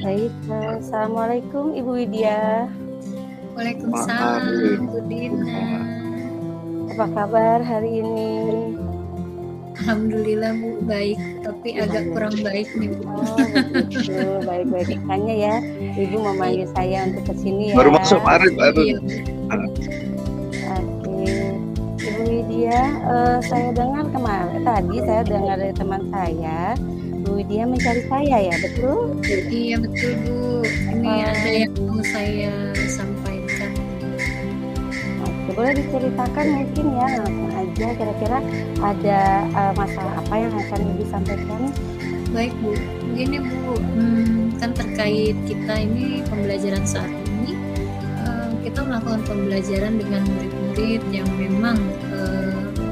Baik, Assalamualaikum Ibu Widya. Waalaikumsalam Bu Dina. Apa kabar hari ini? Alhamdulillah Bu, baik, tapi agak kurang baik nih Bu. Oh begitu, baik-baik makanya ya Ibu memanggil saya untuk kesini ya. Baru masuk Maret baru. Iya. Oke, Ibu Widya, saya dengar kemarin tadi saya dengar dari teman saya, Bu Widya mencari saya ya, betul? Iya betul Bu, ini ada yang mau saya sampaikan. Oke, boleh diceritakan mungkin ya, langsung aja kira-kira ada masalah apa yang akan Ibu sampaikan? Baik Bu, begini Bu, kan terkait kita ini pembelajaran saat ini, kita melakukan pembelajaran dengan murid-murid yang memang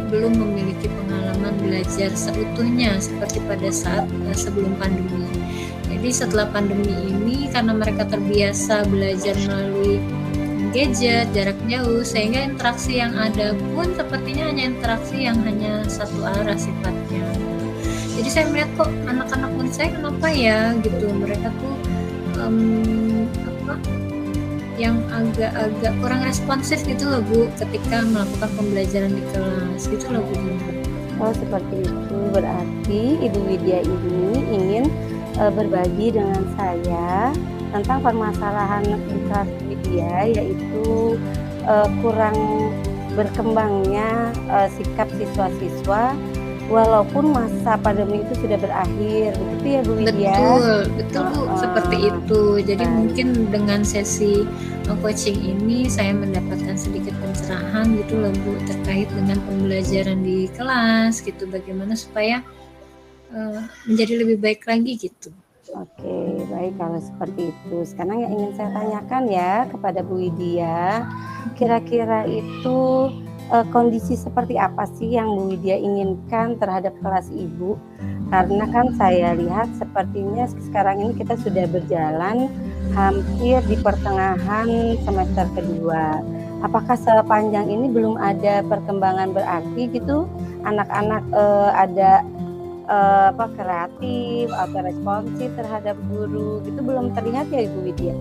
belum memiliki pengalaman belajar seutuhnya seperti pada saat sebelum pandemi. Jadi setelah pandemi ini, karena mereka terbiasa belajar melalui gadget, jarak jauh, sehingga interaksi yang ada pun sepertinya hanya interaksi yang hanya satu arah sifatnya. Jadi saya melihat kok anak-anak murid saya kenapa ya gitu, mereka tuh yang agak kurang responsif gitu loh Bu ketika melakukan pembelajaran di kelas gitu loh Bu. Oh seperti itu, berarti Ibu Widya ini ingin berbagi dengan saya tentang permasalahan di kelas Widya, yaitu kurang berkembangnya sikap siswa-siswa walaupun masa pandemi itu sudah berakhir, begitu ya Bu Widya? Betul Bu, seperti itu. Jadi mungkin dengan sesi coaching ini saya mendapatkan sedikit pencerahan gitu loh Bu terkait dengan pembelajaran di kelas gitu, bagaimana supaya menjadi lebih baik lagi gitu. Oke, baik kalau seperti itu. Sekarang yang ingin saya tanyakan ya kepada Bu Widya, kira-kira itu kondisi seperti apa sih yang Bu Widya inginkan terhadap kelas Ibu? Karena kan saya lihat sepertinya sekarang ini kita sudah berjalan hampir di pertengahan semester kedua. Apakah sepanjang ini belum ada perkembangan berarti gitu? Anak-anak ada kreatif atau responsif terhadap guru gitu belum terlihat ya Ibu Widya?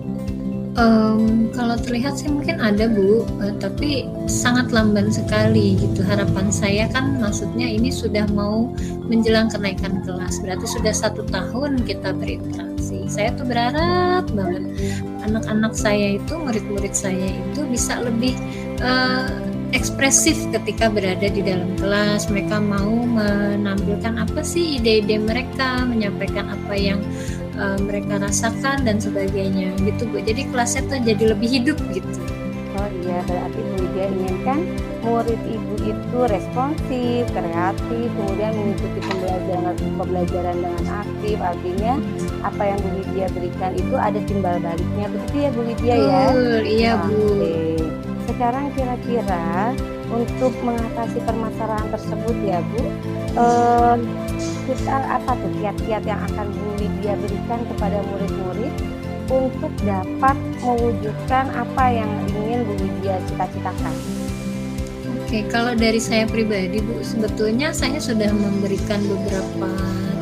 Kalau terlihat sih mungkin ada Bu, tapi sangat lamban sekali gitu. Harapan saya kan maksudnya ini sudah mau menjelang kenaikan kelas, berarti sudah 1 tahun kita berinteraksi. Saya tuh berharap banget anak-anak saya itu, murid-murid saya itu bisa lebih ekspresif ketika berada di dalam kelas. Mereka mau menampilkan apa sih ide-ide mereka, menyampaikan apa yang mereka rasakan dan sebagainya gitu Bu. Jadi kelasnya tuh jadi lebih hidup gitu. Oh iya, berarti Bu Widya inginkan murid Ibu itu responsif, kreatif, kemudian mengikuti pembelajaran dengan aktif. Artinya apa yang Bu Widya berikan itu ada timbal baliknya, begitu ya Bu Widya ya? Iya Bu. Sekarang kira-kira untuk mengatasi permasalahan tersebut ya Bu, kita apa tuh kiat-kiat yang akan Bu Widya berikan kepada murid-murid untuk dapat mewujudkan apa yang ingin Bu Widya cita-citakan? Oke, kalau dari saya pribadi Bu, sebetulnya saya sudah memberikan beberapa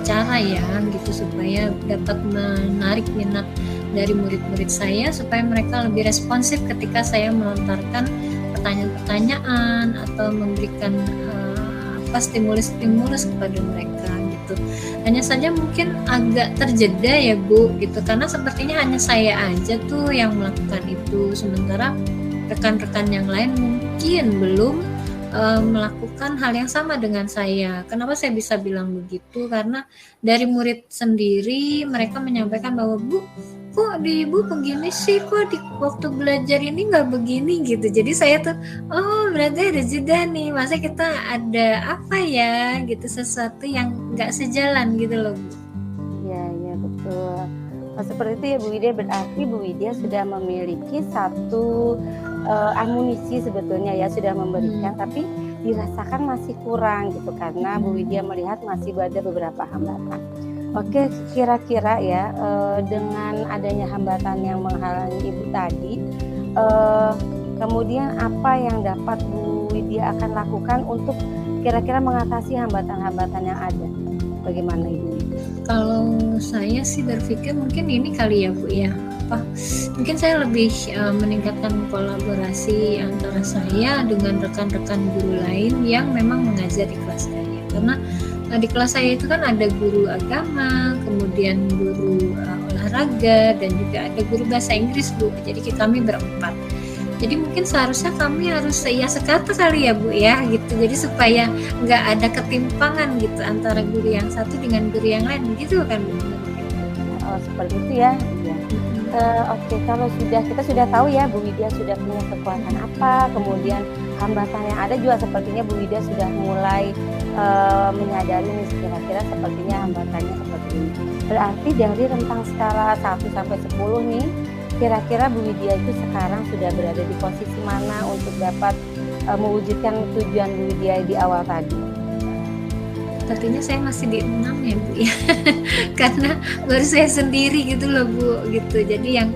cara ya gitu supaya dapat menarik minat dari murid-murid saya supaya mereka lebih responsif ketika saya melontarkan pertanyaan-pertanyaan atau memberikan stimulus-stimulus kepada mereka gitu. Hanya saja mungkin agak terjeda ya Bu gitu, karena sepertinya hanya saya aja tuh yang melakukan itu, sementara rekan-rekan yang lain mungkin belum melakukan hal yang sama dengan saya. Kenapa saya bisa bilang begitu? Karena dari murid sendiri mereka menyampaikan bahwa Bu, kok di Ibu begini sih, kok di waktu belajar ini nggak begini gitu. Jadi saya tuh, oh berarti ada jeda nih, masa kita ada apa ya gitu, sesuatu yang nggak sejalan gitu loh Bu. Iya betul. Seperti itu ya Bu Widya, berarti Bu Widya sudah memiliki satu amunisi sebetulnya ya, sudah memberikan, tapi dirasakan masih kurang gitu karena Bu Widya melihat masih ada beberapa hambatan. Oke, kira-kira ya, dengan adanya hambatan yang menghalangi Ibu tadi, eee, kemudian apa yang dapat Bu Widya akan lakukan untuk kira-kira mengatasi hambatan-hambatan yang ada? Bagaimana Ibu? Kalau saya sih berpikir mungkin ini kali ya Bu ya, mungkin saya lebih meningkatkan kolaborasi antara saya dengan rekan-rekan guru lain yang memang mengajar di kelas saya. Karena di kelas saya itu kan ada guru agama, kemudian guru olahraga, dan juga ada guru bahasa Inggris Bu. Jadi kami berempat. Jadi mungkin seharusnya kami harus ya sekata kali ya Bu ya gitu. Jadi supaya nggak ada ketimpangan gitu antara guru yang satu dengan guru yang lain, gitu kan Bu? Oh, seperti itu ya? Iya. Oke, kalau kita sudah tahu ya Bu Widya sudah punya kekuatan apa, kemudian hambatan yang ada juga sepertinya Bu Widya sudah mulai menyadari nih kira-kira sepertinya hambatannya seperti ini. Berarti dari rentang skala 1 sampai 10 nih, kira-kira Bu Widya itu sekarang sudah berada di posisi mana untuk dapat mewujudkan tujuan Bu Widya di awal tadi? Sepertinya saya masih di 6 ya Bu ya. Karena baru saya sendiri gitu loh Bu gitu. Jadi yang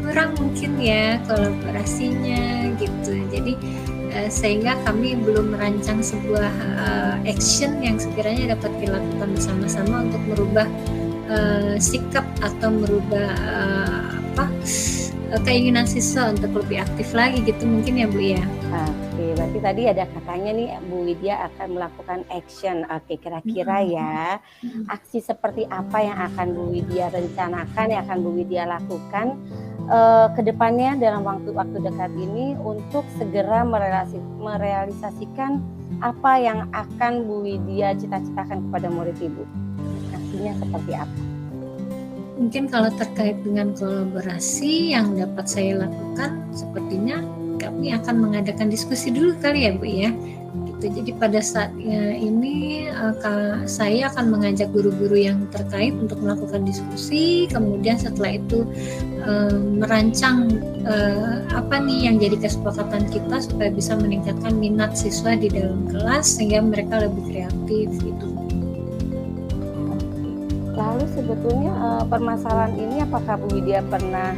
kurang mungkin ya kolaborasinya gitu. Jadi sehingga kami belum merancang sebuah action yang sekiranya dapat dilakukan bersama-sama untuk merubah sikap atau merubah keinginan siswa untuk lebih aktif lagi gitu mungkin ya Bu ya. Oke, berarti tadi ada katanya nih Bu Widya akan melakukan action. Oke, kira-kira ya aksi seperti apa yang akan Bu Widya rencanakan, yang akan Bu Widya lakukan ke depannya dalam waktu-waktu dekat ini untuk segera merealisasikan apa yang akan Bu Widya cita-citakan kepada murid Ibu? Aksinya seperti apa? Mungkin kalau terkait dengan kolaborasi yang dapat saya lakukan, sepertinya kami akan mengadakan diskusi dulu kali ya Bu ya. Gitu. Jadi pada saat ini saya akan mengajak guru-guru yang terkait untuk melakukan diskusi, kemudian setelah itu merancang apa nih yang jadi kesepakatan kita supaya bisa meningkatkan minat siswa di dalam kelas sehingga mereka lebih kreatif gitu. Lalu sebetulnya permasalahan ini apakah Bu Widya pernah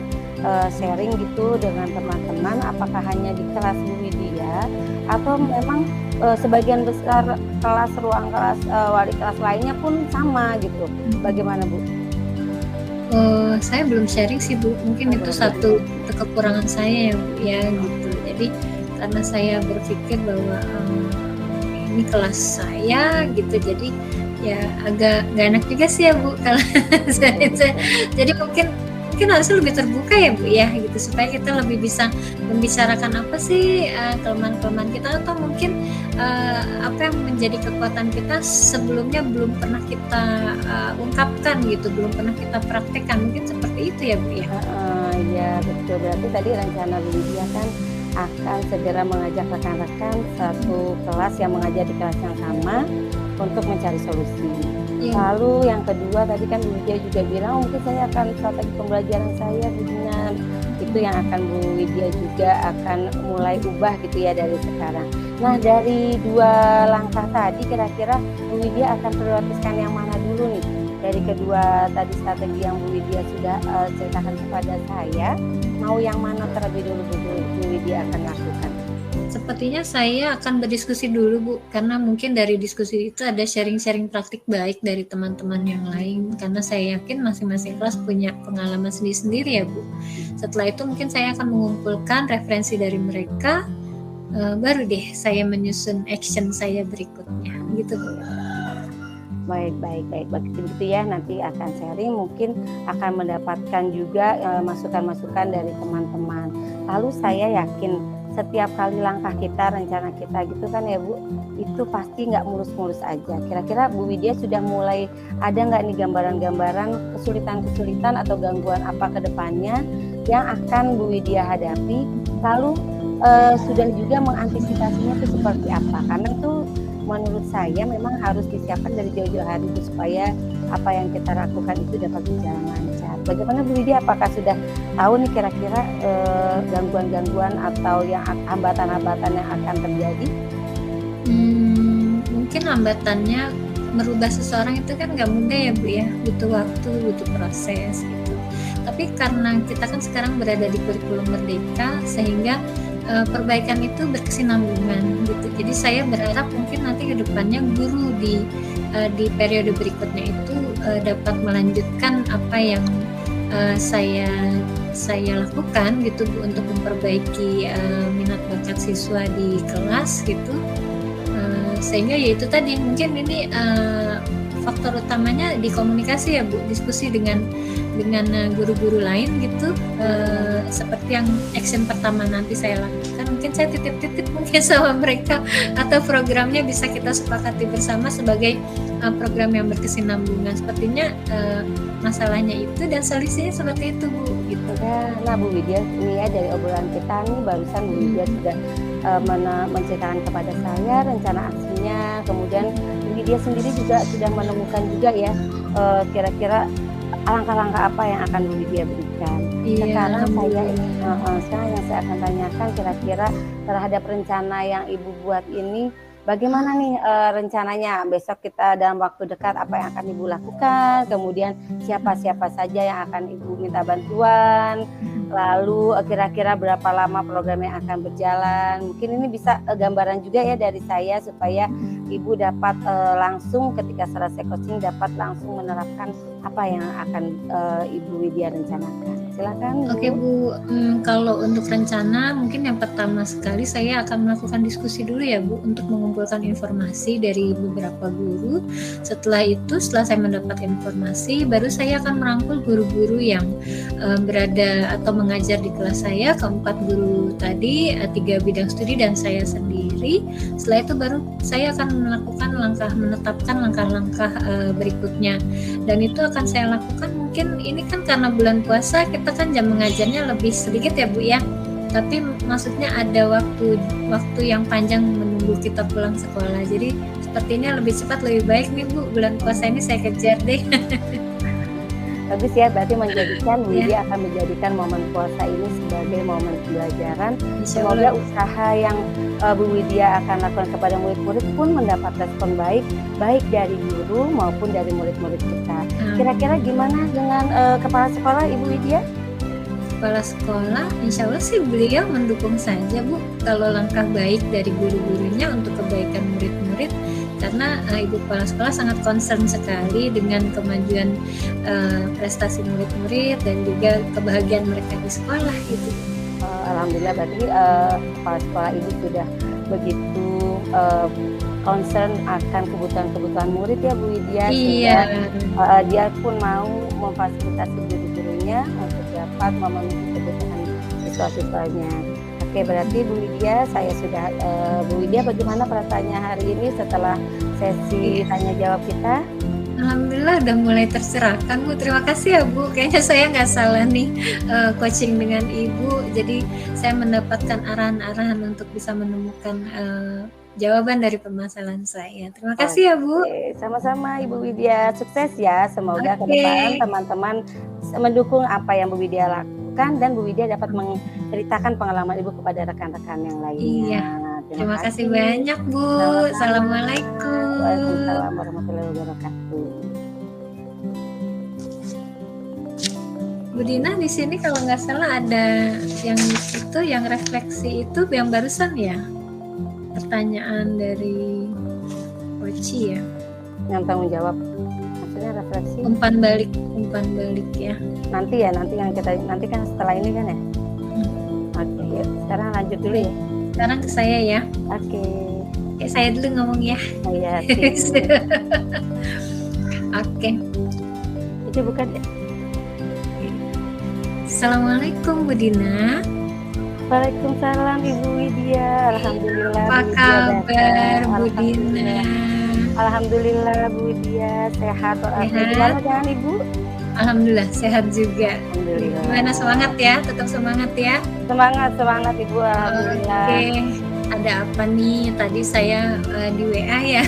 sharing gitu dengan teman-teman? Apakah hanya di kelas Bu Widya atau memang sebagian besar ruang kelas wali kelas lainnya pun sama gitu? Bagaimana Bu? Saya belum sharing sih Bu. Mungkin itu satu kekurangan saya ya Bu ya gitu. Jadi karena saya berpikir bahwa ini kelas saya gitu, jadi ya agak gak enak juga sih ya Bu kalau jadi mungkin harusnya lebih terbuka ya Bu ya gitu supaya kita lebih bisa membicarakan apa sih kelemahan-kelemahan kita atau mungkin apa yang menjadi kekuatan kita sebelumnya belum pernah kita ungkapkan gitu, belum pernah kita praktekkan, mungkin seperti itu ya Bu ya. Ya betul, berarti tadi rencana Bu Widya kan akan segera mengajak rekan-rekan satu kelas yang mengajar di kelas yang sama untuk mencari solusi. Lalu yang kedua tadi kan Bu Widya juga bilang mungkin saya akan strategi pembelajaran saya dengan itu yang akan Bu Widya juga akan mulai ubah gitu ya dari sekarang. Nah dari dua langkah tadi kira-kira Bu Widya akan prioritaskan yang mana dulu nih? Dari kedua tadi strategi yang Bu Widya sudah ceritakan kepada saya, mau yang mana terlebih dulu Bu Widya akan lakukan? Sepertinya saya akan berdiskusi dulu Bu, karena mungkin dari diskusi itu ada sharing-sharing praktik baik dari teman-teman yang lain, karena saya yakin masing-masing kelas punya pengalaman sendiri-sendiri ya Bu. Setelah itu mungkin saya akan mengumpulkan referensi dari mereka, baru deh saya menyusun action saya berikutnya gitu Bu. Baik, begitu ya, nanti akan sharing, mungkin akan mendapatkan juga masukan-masukan dari teman-teman. Lalu saya yakin setiap kali langkah kita, rencana kita gitu kan ya Bu, itu pasti nggak mulus-mulus aja. Kira-kira Bu Widya sudah mulai ada nggak nih gambaran-gambaran kesulitan-kesulitan atau gangguan apa ke depannya yang akan Bu Widya hadapi? Lalu sudah juga mengantisipasinya itu seperti apa? Karena itu menurut saya memang harus disiapkan dari jauh-jauh hari itu supaya apa yang kita lakukan itu dapat berjalan lancar. Bagaimana Bu Widya? Apakah sudah tahu nih kira-kira gangguan-gangguan atau yang hambatan-hambatan yang akan terjadi? Mungkin hambatannya merubah seseorang itu kan nggak mudah ya Bu ya, butuh waktu, butuh proses gitu. Tapi karena kita kan sekarang berada di kurikulum merdeka, sehingga perbaikan itu berkesinambungan gitu. Jadi saya berharap mungkin nanti ke depannya guru di periode berikutnya itu dapat melanjutkan apa yang saya lakukan gitu Bu, untuk memperbaiki minat bakat siswa di kelas gitu. Sehingga ya itu tadi, mungkin ini faktor utamanya di komunikasi ya Bu, diskusi dengan guru-guru lain gitu. Seperti yang action pertama nanti saya lakukan, mungkin saya titip-titip mungkin sama mereka, atau programnya bisa kita sepakati bersama sebagai program yang berkesinambungan. Sepertinya masalahnya itu dan solusinya seperti itu Bu gitu. Nah Bu Widya, ini ya dari obrolan kita nih barusan Bu Widya sudah menceritakan kepada saya rencana aksinya, kemudian Bu Widya sendiri juga sudah menemukan juga ya kira-kira langkah-langkah apa yang akan Bu Widya berikan. Sekarang yang saya akan tanyakan, kira-kira terhadap rencana yang Ibu buat ini, bagaimana nih rencananya besok kita dalam waktu dekat, apa yang akan Ibu lakukan, kemudian siapa-siapa saja yang akan Ibu minta bantuan, lalu kira-kira berapa lama program yang akan berjalan. Mungkin ini bisa gambaran juga ya dari saya supaya Ibu dapat langsung ketika selesai coaching dapat langsung menerapkan apa yang akan Ibu Widya rencanakan. Silakan Bu. Oke Bu, kalau untuk rencana mungkin yang pertama sekali saya akan melakukan diskusi dulu ya Bu, untuk mengumpulkan informasi dari beberapa guru. Setelah saya mendapat informasi, baru saya akan merangkul guru-guru yang berada atau mengajar di kelas saya, keempat guru tadi, 3 bidang studi dan saya sendiri. Setelah itu baru saya akan menetapkan langkah-langkah berikutnya, dan itu akan saya lakukan. Mungkin ini kan karena bulan puasa, kita kan jam mengajarnya lebih sedikit ya Bu ya, tapi maksudnya ada waktu yang panjang menunggu kita pulang sekolah, jadi sepertinya lebih cepat lebih baik nih Bu, bulan puasa ini saya kejar deh. Bagus ya, berarti menjadikan Bu Widya akan menjadikan momen puasa ini sebagai momen pembelajaran. Semoga usaha yang Bu Widya akan lakukan kepada murid-murid pun mendapat respon baik dari guru maupun dari murid-murid kita. Kira-kira gimana dengan kepala sekolah Ibu Widya? Kepala sekolah, insya Allah sih beliau mendukung saja Bu, kalau langkah baik dari guru-gurunya untuk kebaikan murid-murid, karena Ibu Kepala Sekolah sangat concern sekali dengan kemajuan prestasi murid-murid dan juga kebahagiaan mereka di sekolah gitu. Alhamdulillah, berarti Kepala Sekolah Ibu sudah begitu concern akan kebutuhan murid ya Bu Widya. Iya. Dia pun mau memfasilitasi guru-gurunya untuk dapat memenuhi kebutuhan siswa-siswanya. Oke, berarti Bu Widya, Bu Widya, bagaimana perasaannya hari ini setelah sesi tanya jawab kita? Alhamdulillah udah mulai tercerahkan Bu, terima kasih ya Bu, kayaknya saya nggak salah nih coaching dengan Ibu, jadi saya mendapatkan arahan-arahan untuk bisa menemukan jawaban dari permasalahan saya. Terima kasih ya Bu. Sama-sama Ibu Widya, sukses ya, semoga ke depan teman-teman mendukung apa yang Bu Widya lakukan dan Bu Widya dapat menceritakan pengalaman Ibu kepada rekan-rekan yang lainnya. Iya. Terima kasih banyak Bu. Assalamualaikum. Waalaikumsalam warahmatullahi wabarakatuh. Bu Dina, di sini kalau nggak salah ada yang refleksi itu yang barusan ya, pertanyaan dari Oci ya. Yang tanggung jawab, maksudnya refleksi. Umpan balik ya. Nanti kan setelah ini kan ya. Oke, yuk sekarang lanjut dulu ya. Sekarang ke saya ya. Oke, saya dulu ngomong ya. Iya. Oke. Itu bukan ya. Assalamualaikum Bu Dina. Waalaikumsalam Ibu Widya. Alhamdulillah. Apa kabar Bu Dina? Alhamdulillah Bu Widya, sehat. Gimana dengan Ibu? Alhamdulillah sehat juga. Alhamdulillah. Gimana, semangat ya? Tetap semangat ya. Semangat Ibu. Alhamdulillah. Oke. Ada apa nih? Tadi saya di WA ya.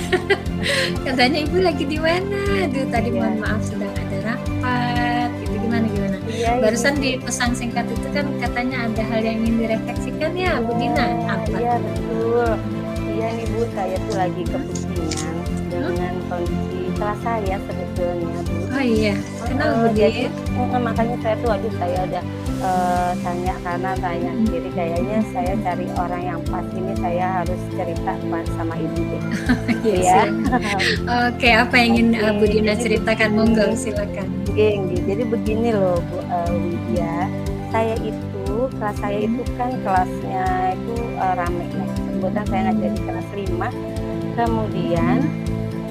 Katanya Ibu lagi di mana? Aduh, tadi mohon maaf sedang ada rapat. Gitu, gimana? Iya, barusan di pesan singkat itu kan katanya ada hal yang ingin direfleksikan ya Bu Dina. Apa? Iya betul. Iya nih Bu, saya tuh lagi kepusingan dengan kondisi kelas saya sebetulnya, Bu. Oh iya, kenapa Bu Jadi Din? makanya saya tuh aduh saya udah, tanya kanan tanya kiri kayaknya saya cari orang yang pas ini saya harus cerita sama Ibu deh, gitu Iya ya. silakan. Oke, apa yang ingin Bu Oke, Dina jadi ceritakan? Monggo begini silakan. jadi begini loh Bu, Widya, saya itu kelas saya itu kan kelasnya itu, rame ya, kebetulan saya ngajar di kelas 5, kemudian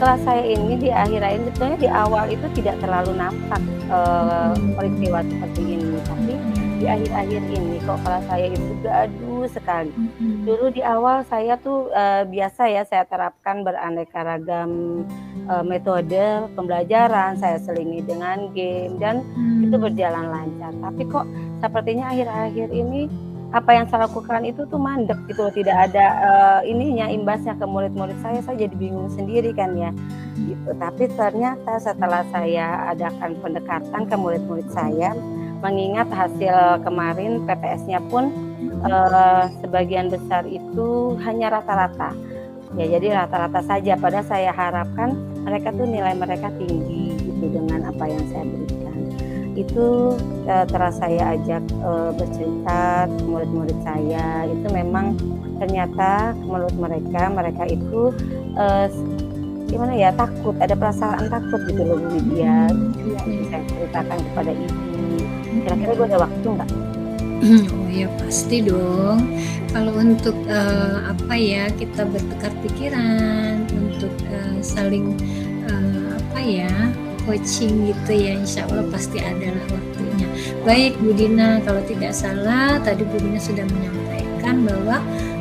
kelas saya ini di akhir-akhir sebetulnya di awal itu tidak terlalu nampak, peristiwa seperti ini, tapi di akhir-akhir ini kok kelas saya itu gaduh sekali. Dulu di awal saya tuh, biasa ya saya terapkan beraneka ragam, metode pembelajaran, saya selingi dengan game dan itu berjalan lancar. Tapi kok sepertinya akhir-akhir ini apa yang saya lakukan itu tuh mandek gitu loh, tidak ada, ininya imbasnya ke murid-murid saya jadi bingung sendiri kan ya, gitu. Tapi ternyata setelah saya adakan pendekatan ke murid-murid saya, mengingat hasil kemarin PPS-nya pun, sebagian besar itu hanya rata-rata. Ya jadi rata-rata saja, padahal saya harapkan mereka tuh nilai mereka tinggi gitu dengan apa yang saya berikan. Itu, setelah saya ajak, bercerita ke murid-murid saya, itu memang ternyata menurut mereka itu, gimana ya, takut, ada perasaan takut gitu loh Bu Widya. Yang saya ceritakan kepada Ibu. Kira-kira Ibu ada waktu nggak? Oh ya pasti dong. Kalau untuk apa ya, kita bertukar pikiran untuk saling apa ya, coaching gitu ya, insya Allah pasti adalah waktunya. Baik Bu Dina, kalau tidak salah tadi Bu Dina sudah menyampaikan bahwa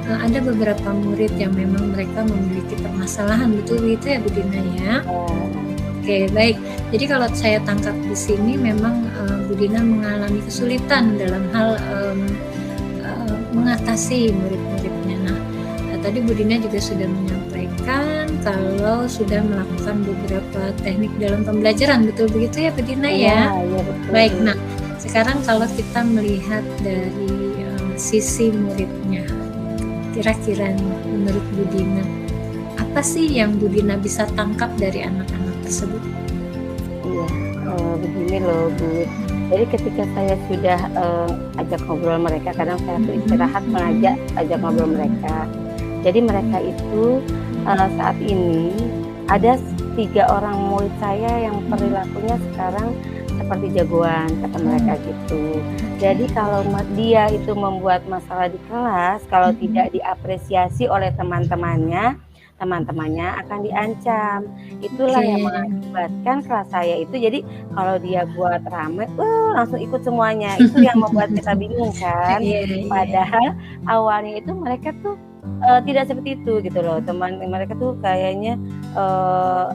ada beberapa murid yang memang mereka memiliki permasalahan, betul gitu ya Bu Dina ya? Oke, baik. Jadi kalau saya tangkap di sini memang Bu Dina mengalami kesulitan dalam hal mengatasi murid-muridnya. Nah, tadi Bu Dina juga sudah menyampaikan kalau sudah melakukan beberapa teknik dalam pembelajaran, betul begitu ya Bu Dina ya? Iya betul. Baik, nah sekarang kalau kita melihat dari sisi muridnya, kira-kira menurut Bu Dina, apa sih yang Bu Dina bisa tangkap dari anak-anak tersebut? Iya, begini loh Bu, jadi ketika saya sudah, ajak ngobrol mereka, kadang saya tuh istirahat mengajak ajak ngobrol mereka. Jadi mereka itu, saat ini ada 3 orang murid saya yang perilakunya sekarang seperti jagoan, kata mereka gitu. Jadi kalau dia itu membuat masalah di kelas, kalau tidak diapresiasi oleh teman-temannya akan diancam. Itulah yang mengakibatkan kelas saya itu jadi kalau dia buat rame, langsung ikut semuanya. Itu yang membuat kita bingung kan. Padahal awalnya itu mereka tuh tidak seperti itu gitu loh. Teman mereka tuh kayaknya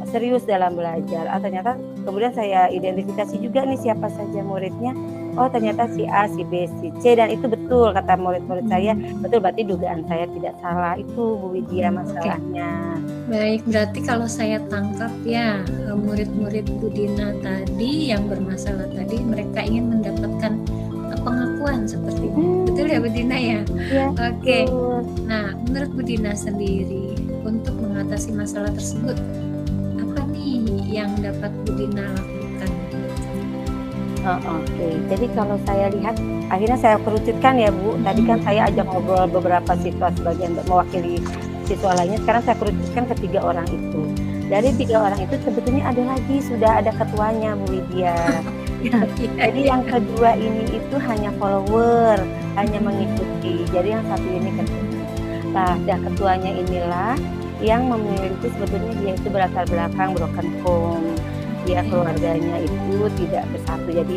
serius dalam belajar. Ternyata kemudian saya identifikasi juga nih siapa saja muridnya. Oh ternyata si A, si B, si C, dan itu betul kata murid-murid saya, betul, berarti dugaan saya tidak salah, itu Bu Widya masalahnya. Baik, berarti kalau saya tangkap ya, murid-murid Bu Dina tadi yang bermasalah tadi, mereka ingin mendapatkan pengakuan seperti itu, betul ya Bu Dina ya? Ya, Oke, nah menurut Bu Dina sendiri, untuk mengatasi masalah tersebut, apa nih yang dapat Bu Dina lakukan? Oke. Jadi kalau saya lihat, akhirnya saya kerucutkan ya Bu. Tadi kan saya ajak ngobrol beberapa siswa sebagian mewakili siswa lainnya. Sekarang saya kerucutkan ke 3 orang itu. Dari 3 orang itu sebetulnya ada lagi, sudah ada ketuanya Bu Widya. Jadi yang kedua ini itu hanya follower, hanya mengikuti. Jadi yang satu ini ketua. Nah, ketuanya inilah yang memiliki sebetulnya dia itu berlatar belakang broken home. Dia keluarganya itu tidak bersatu, jadi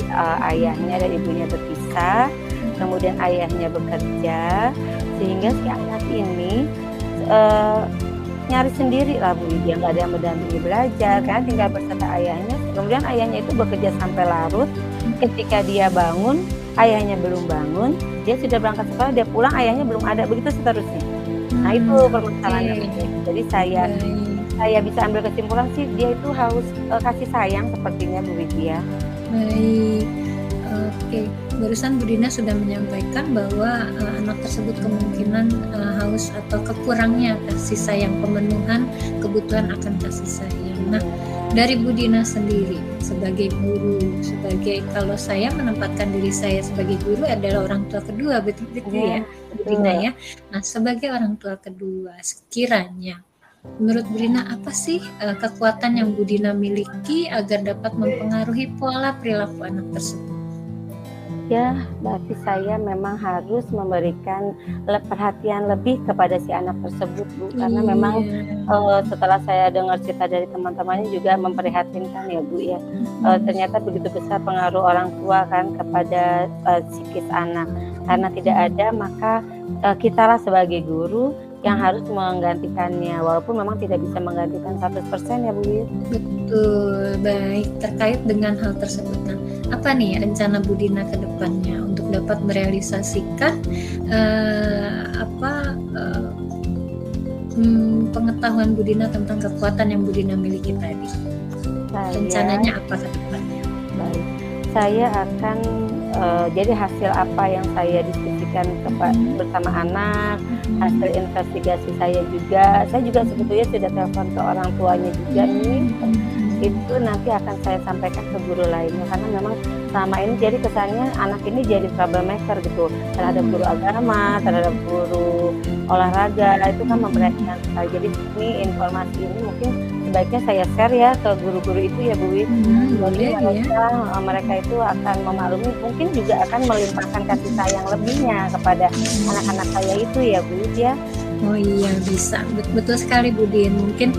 ayahnya dan ibunya berpisah, kemudian ayahnya bekerja, sehingga si anak ini nyari sendiri lah Bu Widya, nggak ada yang mendampingi belajar, karena tinggal bersama ayahnya. Kemudian ayahnya itu bekerja sampai larut, ketika dia bangun, ayahnya belum bangun, dia sudah berangkat sekolah, dia pulang, ayahnya belum ada, begitu seterusnya. Nah itu permasalahannya. Jadi saya bisa ambil kesimpulan sih dia itu harus kasih sayang sepertinya Bu Widya. Baik, oke. barusan Bu Dina sudah menyampaikan bahwa anak tersebut kemungkinan haus atau kekurangnya kasih sayang, pemenuhan kebutuhan akan kasih sayang. Nah, dari Bu Dina sendiri sebagai guru, kalau saya menempatkan diri saya sebagai guru adalah orang tua kedua, betul ya, Bu Dina ya. Nah, sebagai orang tua kedua, sekiranya menurut Bu Dina apa sih kekuatan yang Bu Dina miliki agar dapat mempengaruhi pola perilaku anak tersebut? Ya, berarti saya memang harus memberikan perhatian lebih kepada si anak tersebut, Bu. Karena memang setelah saya dengar cerita dari teman-temannya juga memprihatinkan ya, Bu ya. Ternyata begitu besar pengaruh orang tua kan kepada psikis anak. Karena tidak ada, maka kitalah sebagai guru yang harus menggantikannya, walaupun memang tidak bisa menggantikan 100% ya, Bu. Betul, baik. Terkait dengan hal tersebut, nah, apa nih rencana Bu Dina ke depannya untuk dapat merealisasikan pengetahuan Bu Dina tentang kekuatan yang Bu Dina miliki tadi? Rencananya apa ke depannya? Baik, saya akan jadi hasil apa yang saya diskusikan bersama anak, hasil investigasi saya juga sebetulnya sudah telepon ke orang tuanya juga nih, itu nanti akan saya sampaikan ke guru lainnya, karena memang selama ini jadi kesannya anak ini jadi troublemaker gitu terhadap guru agama, terhadap guru olahraga, itu kan memperhatikan sekali. Jadi ini informasi ini mungkin sebaiknya saya share ya ke guru-guru itu ya, Bu. Mereka itu akan memaklumi, mungkin juga akan melimpahkan kasih sayang lebihnya kepada anak-anak saya itu ya, Bu ya. Oh iya, bisa. Betul sekali Bu Din. Mungkin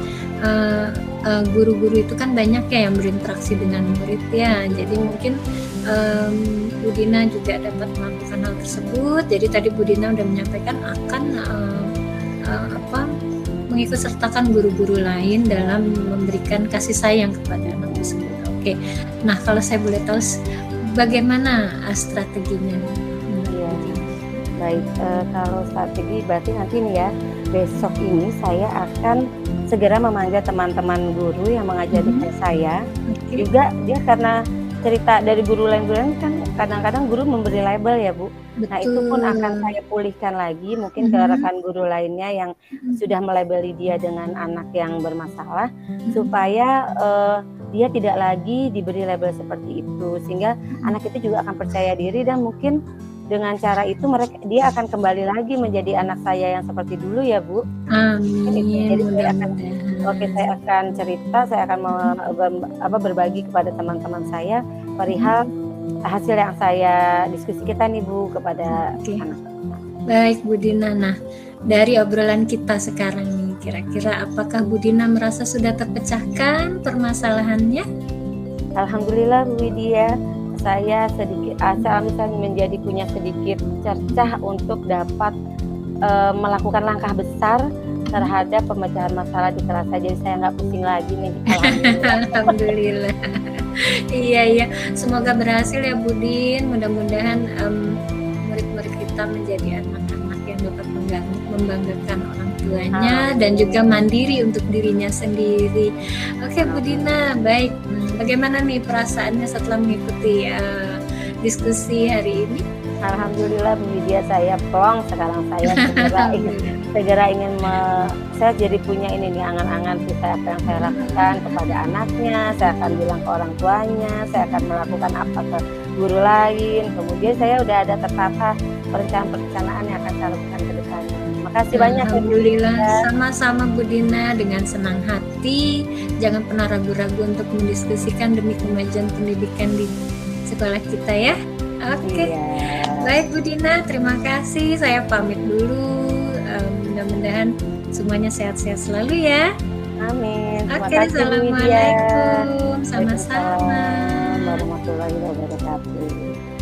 guru-guru itu kan banyak ya yang berinteraksi dengan murid ya. Jadi mungkin Bu Dina juga dapat melakukan hal tersebut. Jadi tadi Bu Dina udah menyampaikan akan mengikutsertakan guru-guru lain dalam memberikan kasih sayang kepada anak tersebut. Oke. Nah, kalau saya boleh tahu bagaimana strateginya? Baik, kalau strategi berarti nanti nih ya, besok ini saya akan segera memanggil teman-teman guru yang mengajari saya. Juga dia karena cerita dari guru lain kan kadang-kadang guru memberi label ya, Bu. Betul. Nah, itu pun akan saya pulihkan lagi mungkin ke rekan guru lainnya yang sudah melabeli dia dengan anak yang bermasalah, supaya dia tidak lagi diberi label seperti itu, sehingga anak itu juga akan percaya diri, dan mungkin dengan cara itu dia akan kembali lagi menjadi anak saya yang seperti dulu ya, Bu. Amin. Jadi saya akan cerita, saya akan berbagi kepada teman-teman saya perihal hasil yang saya diskusi kita nih, Bu, kepada anak. Baik Bu Dina, nah dari obrolan kita sekarang nih, kira-kira apakah Bu Dina merasa sudah terpecahkan permasalahannya? Alhamdulillah Bu Widya, saya menjadi punya sedikit cercah untuk dapat melakukan langkah besar terhadap pemecahan masalah di kelas saya. Jadi saya nggak pusing lagi nih. Alhamdulillah. Iya, semoga berhasil ya Bu Din. Mudah-mudahan murid-murid kita menjadi anak-anak yang dapat membanggakan orang tuanya dan juga mandiri untuk dirinya sendiri. Oke Bu Dina, baik. Bagaimana nih perasaannya setelah mengikuti diskusi hari ini? Alhamdulillah Bu Widya, saya plong sekarang. Saya segera ingin saya jadi punya ini nih, angan-angan kita apa yang saya lakukan kepada anaknya, saya akan bilang ke orang tuanya, saya akan melakukan apa ke guru lain. Kemudian saya udah ada tertata perencanaan yang akan saya lakukan ke depannya. Makasih banyak. Alhamdulillah, sama-sama Bu Dina, dengan senang hati. Jangan pernah ragu-ragu untuk mendiskusikan demi kemajuan pendidikan di sekolah kita ya. Oke. Baik Bu Dina, terima kasih. Saya pamit dulu. Mudah-mudahan semuanya sehat-sehat selalu ya. Amin. Oke, assalamualaikum. Sama-sama. Warahmatullahi wabarakatuh.